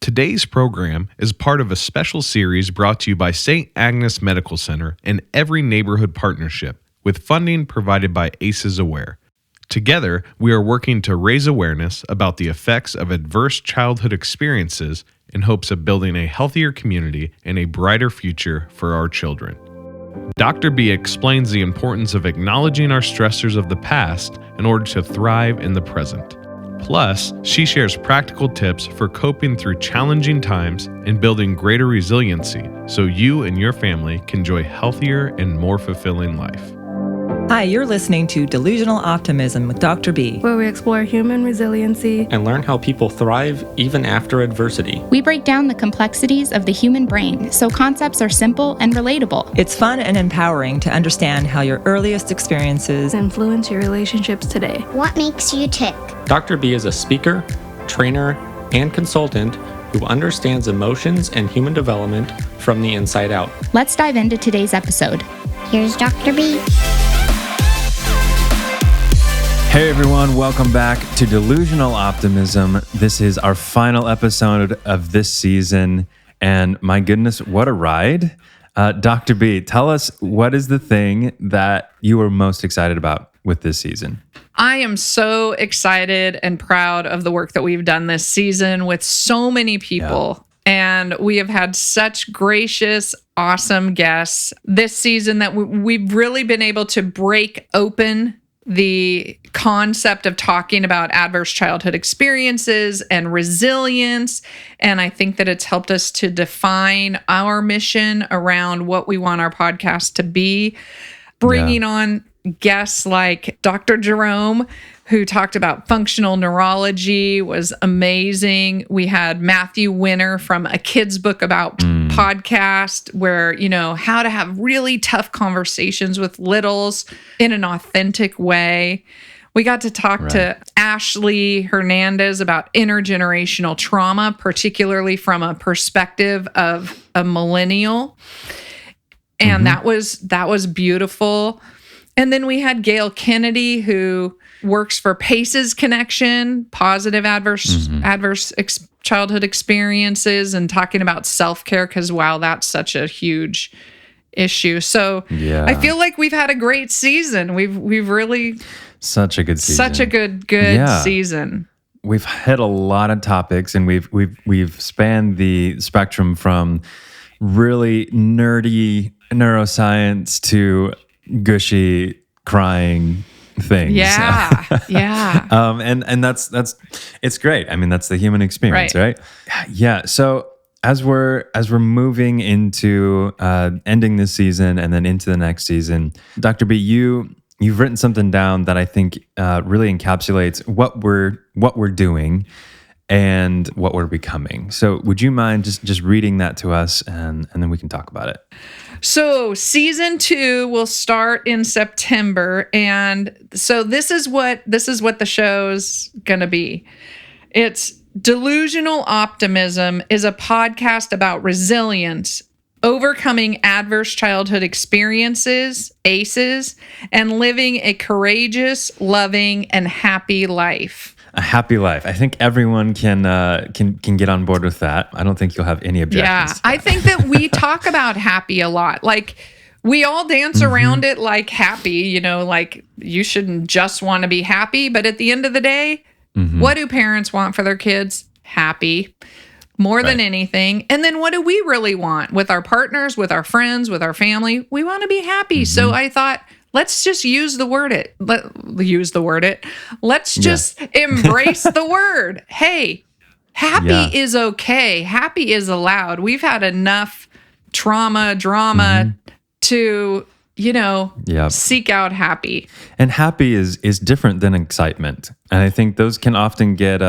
Today's program is part of a special series brought to you by St. Agnes Medical Center and Every Neighborhood Partnership, with funding provided by ACEs Aware. Together, we are working to raise awareness about the effects of adverse childhood experiences in hopes of building a healthier community and a brighter future for our children. Dr. B explains the importance of acknowledging our stressors of the past in order to thrive in the present. Plus, she shares practical tips for coping through challenging times and building greater resiliency so you and your family can enjoy healthier and more fulfilling life. Hi, you're listening to Delusional Optimism with Dr. B, where we explore human resiliency and learn how people thrive even after adversity. We break down the complexities of the human brain so concepts are simple and relatable. It's fun and empowering to understand how your earliest experiences influence your relationships today. What makes you tick? Dr. B is a speaker, trainer, and consultant who understands emotions and human development from the inside out. Let's dive into today's episode. Here's Dr. B. Hey everyone, welcome back to Delusional Optimism. This is our final episode of this season, and my goodness, what a ride. Dr. B, tell us, what is the thing that you are most excited about with this season? I am so excited and proud of the work that we've done this season with so many people. Yeah. And we have had such gracious, awesome guests this season that we've really been able to break open the concept of talking about adverse childhood experiences and resilience. And I think that it's helped us to define our mission around what we want our podcast to be. Bringing on guests like Dr. Jerome, who talked about functional neurology, was amazing. We had Matthew Winner from A Kid's Book About podcast, where, how to have really tough conversations with littles in an authentic way. We got to talk to Ashley Hernandez about intergenerational trauma, particularly from a perspective of a millennial. And that was beautiful. And then we had Gail Kennedy, who works for PACE's Connection, positive adverse childhood experiences, and talking about self-care, because wow, that's such a huge issue. So I feel like we've had a great season. We've really such a good season. Such a good season. We've hit a lot of topics, and we've spanned the spectrum from really nerdy neuroscience to gushy crying things. Yeah. And that's it's great. I mean, that's the human experience, right? Yeah. So as we're moving into ending this season and then into the next season, Dr. B, you've written something down that I think really encapsulates what we're doing and what we're becoming. So would you mind just reading that to us, and then we can talk about it? So season 2 will start in September. And so this is what the show's going to be. It's Delusional Optimism is a podcast about resilience, overcoming adverse childhood experiences, ACEs, and living a courageous, loving, and happy life. A happy life. I think everyone can get on board with that. I don't think you'll have any objections. Yeah, I think that we talk about happy a lot. Like, we all dance around it like happy, like you shouldn't just want to be happy. But at the end of the day, what do parents want for their kids? Happy. More than anything. And then what do we really want with our partners, with our friends, with our family? We want to be happy. So I thought, let's just use the word it. Let's just embrace the word. Hey, happy is okay. Happy is allowed. We've had enough drama to, seek out happy. And happy is different than excitement. And I think those can often get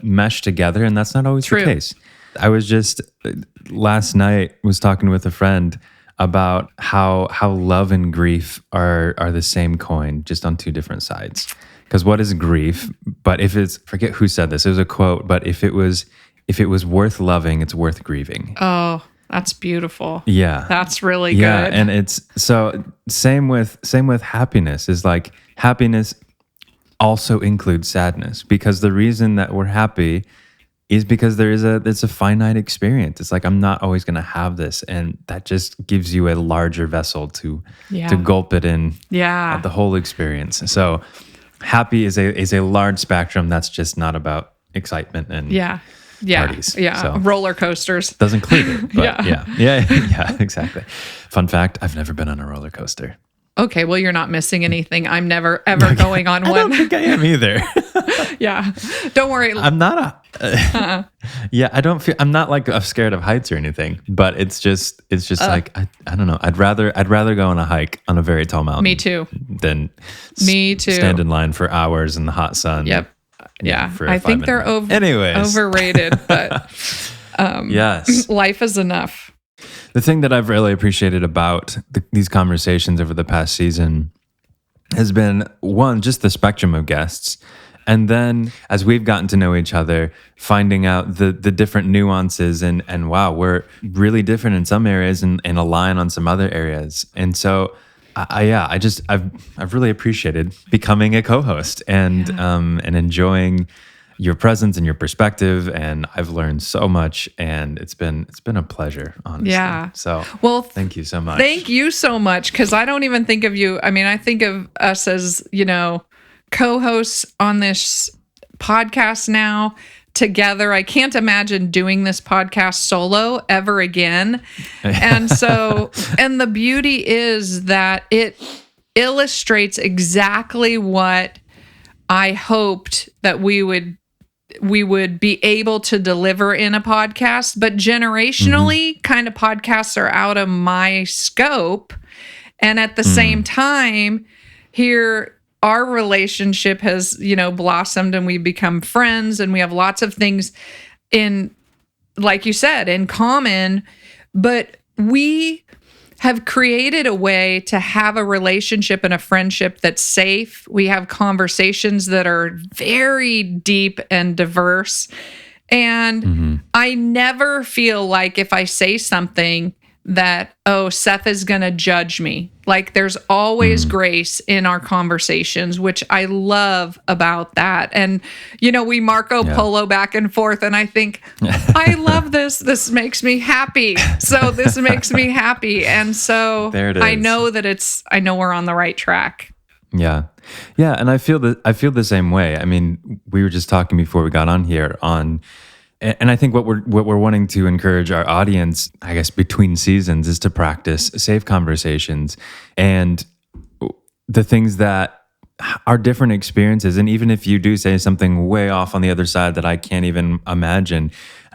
meshed together, and that's not always the case. I was just, last night, was talking with a friend about how love and grief are the same coin, just on two different sides. Because what is grief? But if it's, forget who said this, it was a quote, but if it was worth loving, it's worth grieving. Oh, that's beautiful. Yeah. That's really good. Yeah, and it's so same with happiness, is like happiness also includes sadness, because the reason that we're happy is because there's a finite experience. It's like, I'm not always going to have this. And that just gives you a larger vessel to gulp it in the whole experience. So happy is a large spectrum that's just not about excitement and parties. So, roller coasters. Does include it. But yeah, exactly. Fun fact, I've never been on a roller coaster. Okay, well, you're not missing anything. I'm never, ever going on one. I don't think I am either. Yeah. Don't worry. I'm not I'm not like scared of heights or anything, but it's just like, I don't know. I'd rather go on a hike on a very tall mountain. Me too. Than stand in line for hours in the hot sun. Yep. Yeah. I think they're overrated, but yes. Life is enough. The thing that I've really appreciated about these conversations over the past season has been, one, just the spectrum of guests. And then as we've gotten to know each other, finding out the different nuances and wow, we're really different in some areas and align on some other areas. And so, I've really appreciated becoming a co-host and enjoying your presence and your perspective, and I've learned so much, and it's been a pleasure, honestly. Yeah. So, thank you so much. Thank you so much, because I don't even think of you. I mean, I think of us as, co-hosts on this podcast now together. I can't imagine doing this podcast solo ever again. And so, and the beauty is that it illustrates exactly what I hoped that we would be able to deliver in a podcast, but generationally kind of podcasts are out of my scope. And at the same time, here our relationship has, blossomed and we've become friends and we have lots of things in, like you said, in common, but we have created a way to have a relationship and a friendship that's safe. We have conversations that are very deep and diverse. And I never feel like if I say something that, Seth is going to judge me. Like there's always grace in our conversations, which I love about that. And, we Marco Polo back and forth. And I think, I love this. This makes me happy. So this makes me happy. And so there it is. I know we're on the right track. Yeah. Yeah. And I feel the same way. I mean, we were just talking before we got on here and I think what we're wanting to encourage our audience, I guess, between seasons is to practice safe conversations and the things that are different experiences. And even if you do say something way off on the other side that I can't even imagine,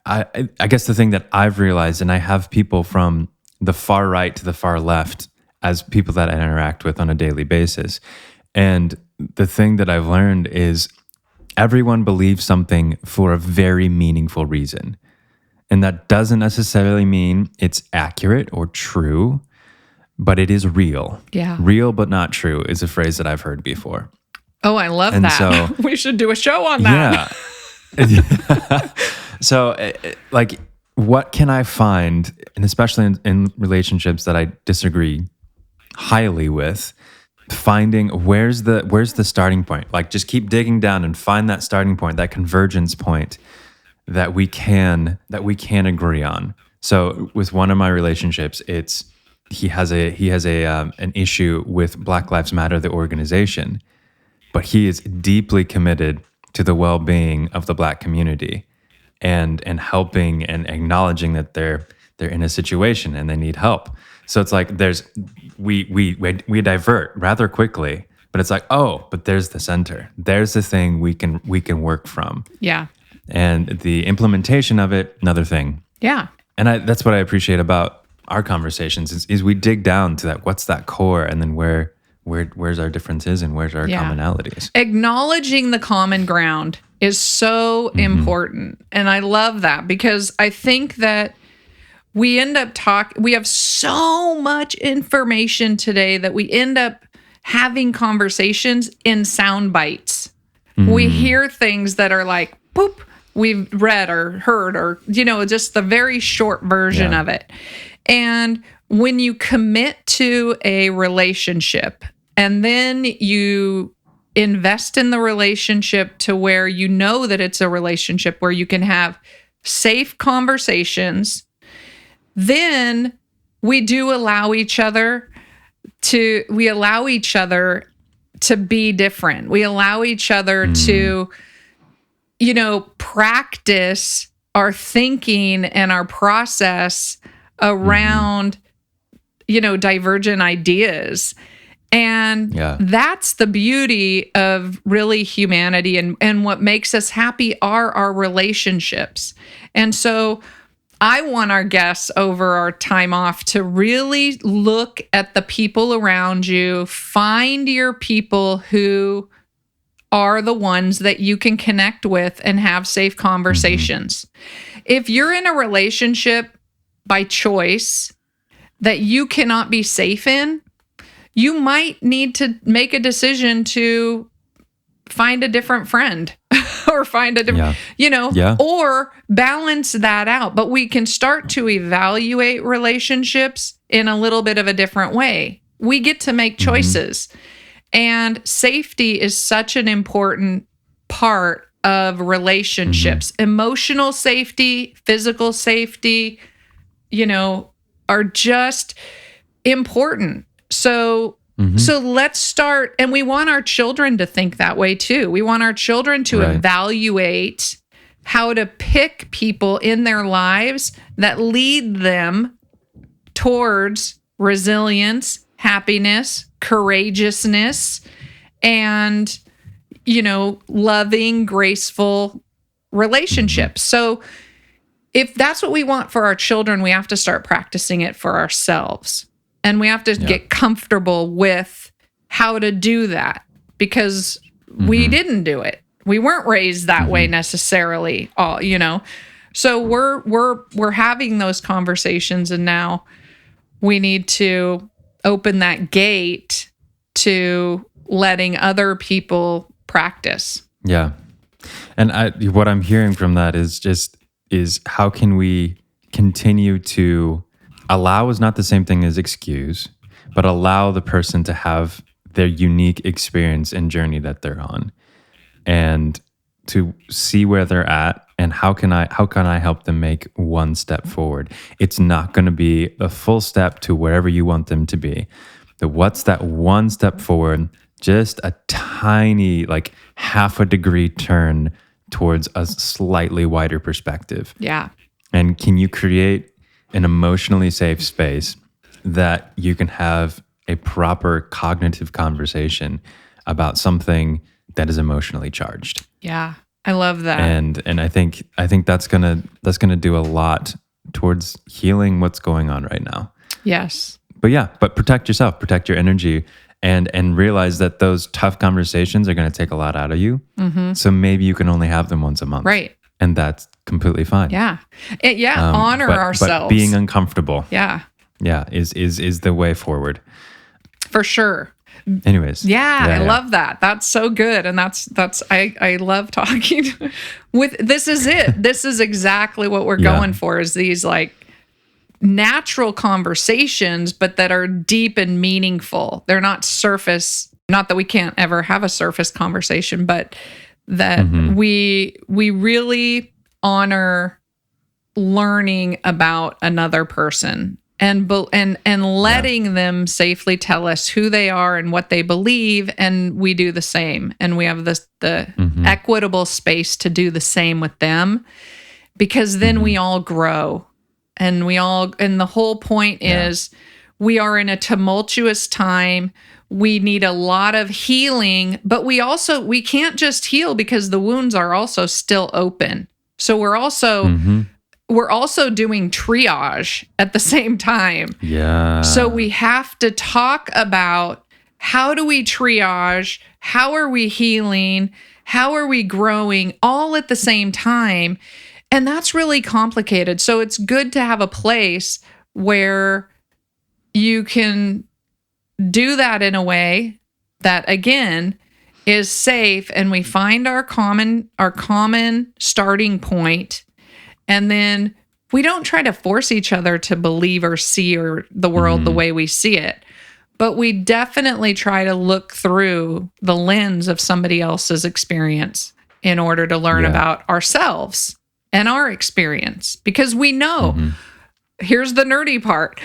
I guess the thing that I've realized, and I have people from the far right to the far left as people that I interact with on a daily basis. And the thing that I've learned is everyone believes something for a very meaningful reason. And that doesn't necessarily mean it's accurate or true, but it is real. Yeah. Real but not true is a phrase that I've heard before. Oh, I love that. So, we should do a show on that. Yeah. So, like, what can I find, and especially in relationships that I disagree highly with, finding where's the starting point? Like, just keep digging down and find that starting point, that convergence point that we can agree on. So with one of my relationships, he has an issue with Black Lives Matter, the organization, but he is deeply committed to the well-being of the Black community and helping and acknowledging that they're in a situation and they need help. So it's like we divert rather quickly, but it's like, but there's the center. There's the thing we can work from. Yeah. And the implementation of it, another thing. Yeah. And that's what I appreciate about our conversations is we dig down to that. What's that core, and then where's our differences and where's our commonalities. Acknowledging the common ground is so important, and I love that because I think that we end up we have so much information today that we end up having conversations in sound bites. We hear things that are like, poop, we've read or heard or, just the very short version of it. And when you commit to a relationship and then you invest in the relationship to where you know that it's a relationship where you can have safe conversations. Then we do allow each other to be different. We allow each other to, practice our thinking and our process around, divergent ideas. And that's the beauty of really humanity, and what makes us happy are our relationships. And so I want our guests over our time off to really look at the people around you, find your people who are the ones that you can connect with and have safe conversations. If you're in a relationship by choice that you cannot be safe in, you might need to make a decision to find a different friend or find a different, or balance that out. But we can start to evaluate relationships in a little bit of a different way. We get to make choices. And safety is such an important part of relationships. Emotional safety, physical safety, are just important. So let's start, and we want our children to think that way too. We want our children to evaluate how to pick people in their lives that lead them towards resilience, happiness, courageousness, and, loving, graceful relationships. So if that's what we want for our children, we have to start practicing it for ourselves. And we have to get comfortable with how to do that, because we didn't do it. We weren't raised that way necessarily, So we're having those conversations, and now we need to open that gate to letting other people practice. Yeah. And what I'm hearing from that is how can we continue to allow is not the same thing as excuse, but allow the person to have their unique experience and journey that they're on, and to see where they're at and how can I help them make one step forward. It's not going to be a full step to wherever you want them to be. But what's that one step forward? Just a tiny, half a degree turn towards a slightly wider perspective. Yeah. And can you create an emotionally safe space that you can have a proper cognitive conversation about something that is emotionally charged? Yeah, I love that. And I think that's gonna do a lot towards healing what's going on right now. Yes. But protect yourself, protect your energy, and realize that those tough conversations are going to take a lot out of you. So maybe you can only have them once a month. Right. And that's completely fine. Yeah. Honor ourselves. But being uncomfortable. Yeah. Yeah, is the way forward. For sure. Anyways. I love that. That's so good. And that's I love talking with, this is it. This is exactly what we're going for, is these natural conversations, but that are deep and meaningful. They're not surface, not that we can't ever have a surface conversation, but that we really honor learning about another person and letting them safely tell us who they are and what they believe, and we do the same, and we have the equitable space to do the same with them, because then we all grow, and the whole point is we are in a tumultuous time. We need a lot of healing, but we can't just heal because the wounds are also still open. So we're also doing triage at the same time. Yeah. So we have to talk about, how do we triage? How are we healing? How are we growing, all at the same time? And that's really complicated. So it's good to have a place where you can do that in a way that, again, is safe, and we find our common starting point, and then we don't try to force each other to believe or see the world the way we see it, but we definitely try to look through the lens of somebody else's experience in order to learn about ourselves and our experience, because we know, here's the nerdy part,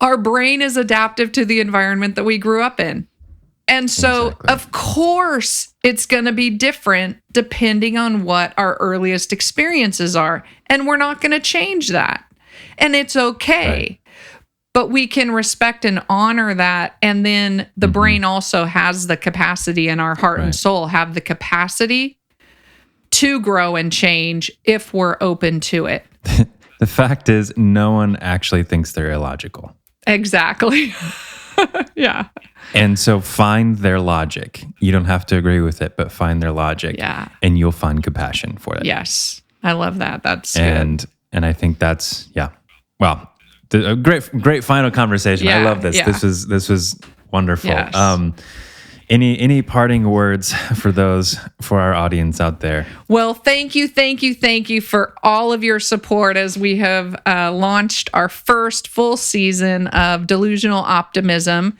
our brain is adaptive to the environment that we grew up in. And so, of course, it's going to be different depending on what our earliest experiences are. And we're not going to change that. And it's okay. Right. But we can respect and honor that. And then the brain also has the capacity, and our heart and soul have the capacity to grow and change if we're open to it. The fact is, no one actually thinks they're illogical. Exactly. Yeah. And so find their logic. You don't have to agree with it, but find their logic. Yeah. And you'll find compassion for it. Yes. I love that. That's good. And I think that's, well, a great final conversation. I love this. Yeah. This was wonderful. Yes. Any parting words for our audience out there? Well, thank you for all of your support as we have launched our first full season of Delusional Optimism.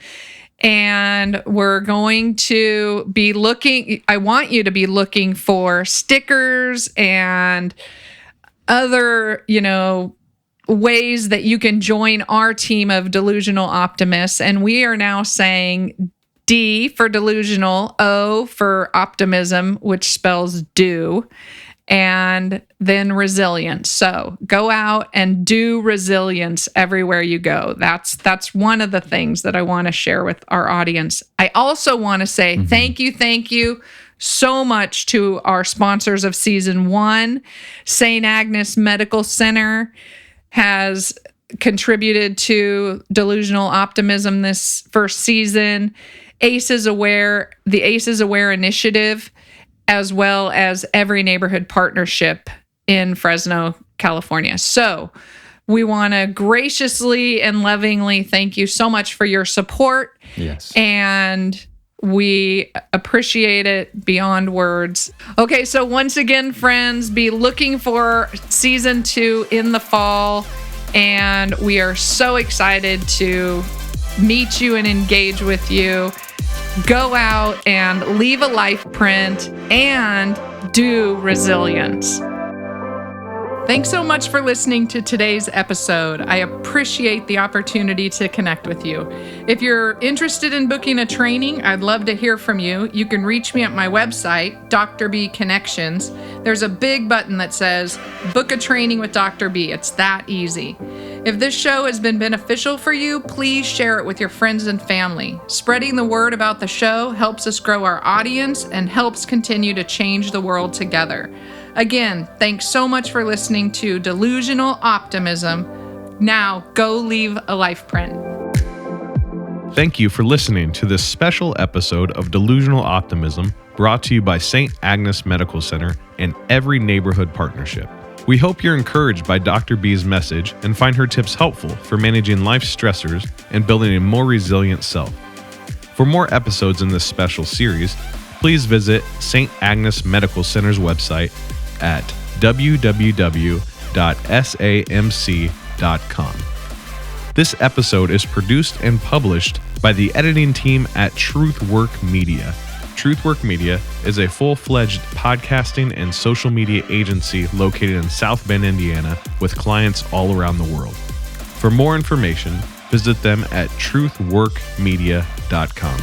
And we're going to be I want you to be looking for stickers and other, ways that you can join our team of delusional optimists. And we are now saying D for delusional, O for optimism, which spells do, and then resilience. So go out and do resilience everywhere you go. That's one of the things that I want to share with our audience. I also want to say thank you so much to our sponsors of season 1. St. Agnes Medical Center has contributed to Delusional Optimism this first season. The ACEs Aware Initiative, as well as Every Neighborhood Partnership in Fresno, California. So we want to graciously and lovingly thank you so much for your support. Yes. And we appreciate it beyond words. Okay, so once again, friends, be looking for season 2 in the fall. And we are so excited to meet you and engage with you. Go out and leave a life print and do resilience. Thanks so much for listening to today's episode. I appreciate the opportunity to connect with you. If you're interested in booking a training, I'd love to hear from you. You can reach me at my website, Dr. B Connections. There's a big button that says, book a training with Dr. B. It's that easy. If this show has been beneficial for you, please share it with your friends and family. Spreading the word about the show helps us grow our audience and helps continue to change the world together. Again, thanks so much for listening to Delusional Optimism. Now, go leave a life print. Thank you for listening to this special episode of Delusional Optimism, brought to you by St. Agnes Medical Center and Every Neighborhood Partnership. We hope you're encouraged by Dr. B's message and find her tips helpful for managing life's stressors and building a more resilient self. For more episodes in this special series, please visit St. Agnes Medical Center's website at www.samc.com. This episode is produced and published by the editing team at Truthwork Media. Truthwork Media is a full-fledged podcasting and social media agency located in South Bend, Indiana, with clients all around the world. For more information, visit them at truthworkmedia.com.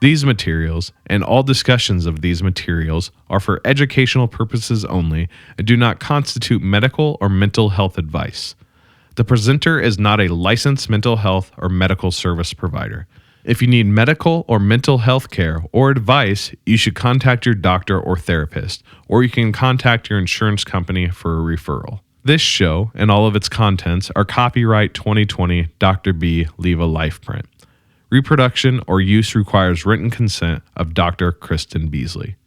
These materials and all discussions of these materials are for educational purposes only and do not constitute medical or mental health advice. The presenter is not a licensed mental health or medical service provider. If you need medical or mental health care or advice, you should contact your doctor or therapist, or you can contact your insurance company for a referral. This show and all of its contents are copyright 2020 Dr. B Leave a Life Print. Reproduction or use requires written consent of Dr. Kristen Beasley.